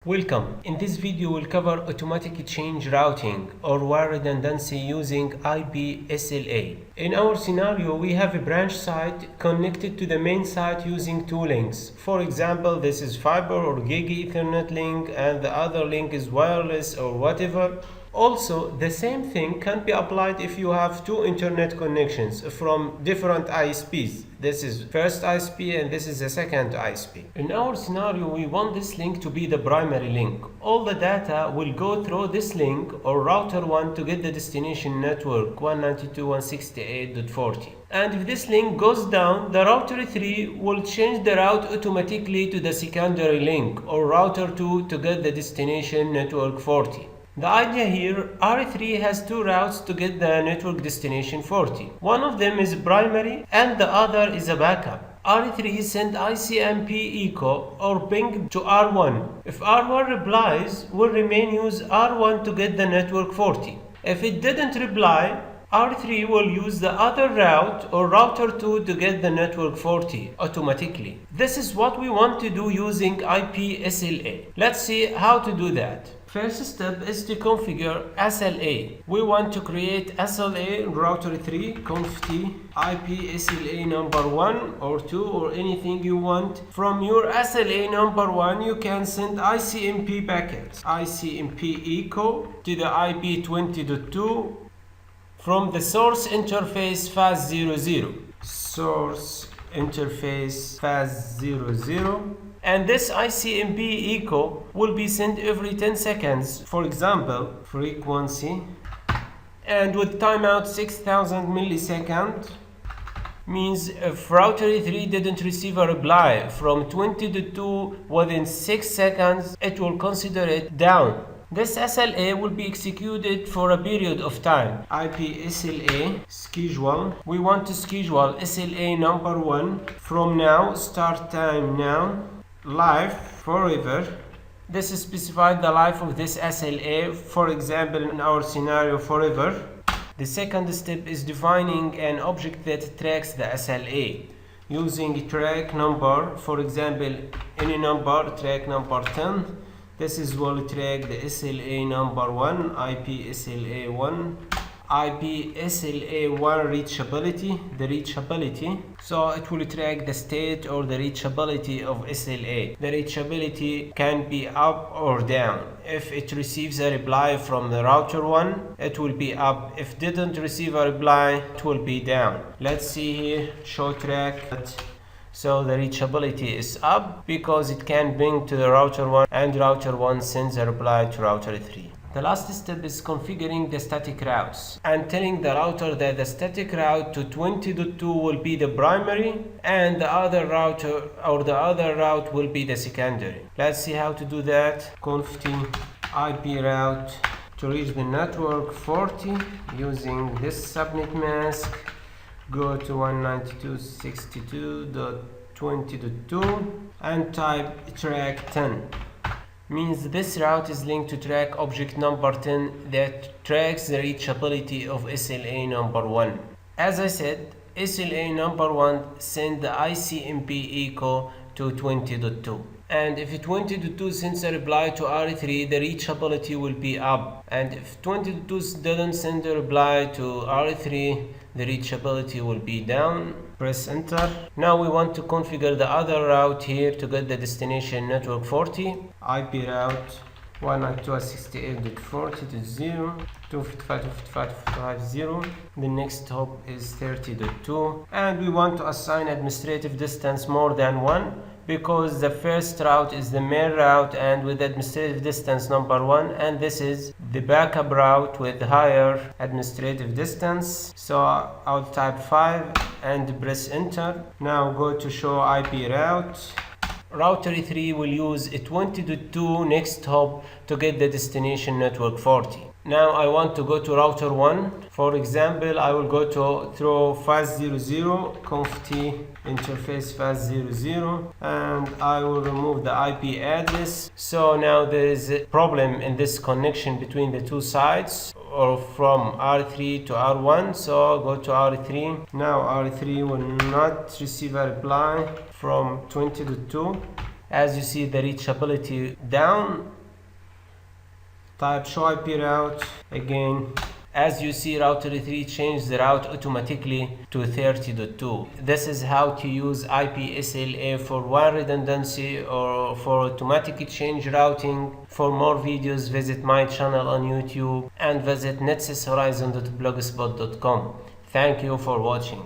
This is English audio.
Welcome. In this video we'll cover automatic change routing or wire redundancy using IP SLA. In our scenario we have a branch site connected to the main site using two links. For example, this is fiber or gig Ethernet link and the other link is wireless or whatever. Also, the same thing can be applied if you have two internet connections from different ISPs. This is first ISP and this is the second ISP. In our scenario, we want this link to be the primary link. All the data will go through this link or router 1 to get the destination network 192.168.40. And if this link goes down, the router 3 will change the route automatically to the secondary link or router 2 to get the destination network 40. The idea here, R3 has two routes to get the network destination 40. One of them is primary and the other is a backup. R3 send ICMP echo or ping to R1. If R1 replies, will remain use R1 to get the network 40. If it didn't reply, R3 will use the other route or router 2 to get the network 40 automatically. This is what we want to do using IP SLA. Let's see how to do that. First step is to configure SLA. We want to create SLA in router 3, conft IP SLA number 1 or 2 or anything you want. From your SLA number 1, you can send ICMP packets, ICMP echo to the IP 20.2 from the source interface fast00. Source interface fast00. And this ICMP echo will be sent every 10 seconds, for example, frequency, and with timeout 6000 milliseconds, means if router 3 didn't receive a reply from 20.2 within 6 seconds, it will consider it down. This SLA will be executed for a period of time. IP SLA schedule. We want to schedule SLA number 1 from now, start time now, life forever. This is specified the life of this SLA, for example in our scenario forever. The second step is defining an object that tracks the SLA using track number, for example any number, track number 10. This is will track the SLA number 1, IP SLA 1, IP SLA 1 reachability, the reachability. So it will track the state or the reachability of SLA. The reachability can be up or down. If it receives a reply from the router 1, it will be up. If didn't receive a reply, it will be down. Let's see here, show track. So the reachability is up because it can ping to the router 1 and router 1 sends a reply to router 3. The last step is configuring the static routes and telling the router that the static route to 20.2 will be the primary and the other router or the other route will be the secondary. Let's see how to do that. Conft IP route to reach the network 40 using this subnet mask. Go to 192.62.20.2 and type track 10. Means this route is linked to track object number 10 that tracks the reachability of SLA number 1. As I said, SLA number 1 send the ICMP echo to 20.2. And if 20.2 sends a reply to R3, the reachability will be up. And if 20.2 doesn't send a reply to R3, the reachability will be down. Press enter. Now we want to configure the other route here to get the destination network 40. IP route 192.168.40.0, 255.255.250. The next hop is 30.2. And we want to assign administrative distance more than 1 because the first route is the main route and with administrative distance number 1, and this is the backup route with higher administrative distance. So I'll type 5 and press enter. Now go to show IP route. Router 3 will use a 20.2 next hop to get the destination network 40. Now I want to go to router 1. For example, I will go through fast00, conft interface fast00, and I will remove the IP address. So now there is a problem in this connection between the two sites, or from R3 to R1. So go to R3. Now R3 will not receive a reply from 20.2. As you see the reachability down, type show IP route again. As you see, router 3 changed the route automatically to 30.2. This is how to use IP SLA for WAN redundancy or for automatic change routing. For more videos, visit my channel on YouTube and visit netsyshorizon.blogspot.com. Thank you for watching.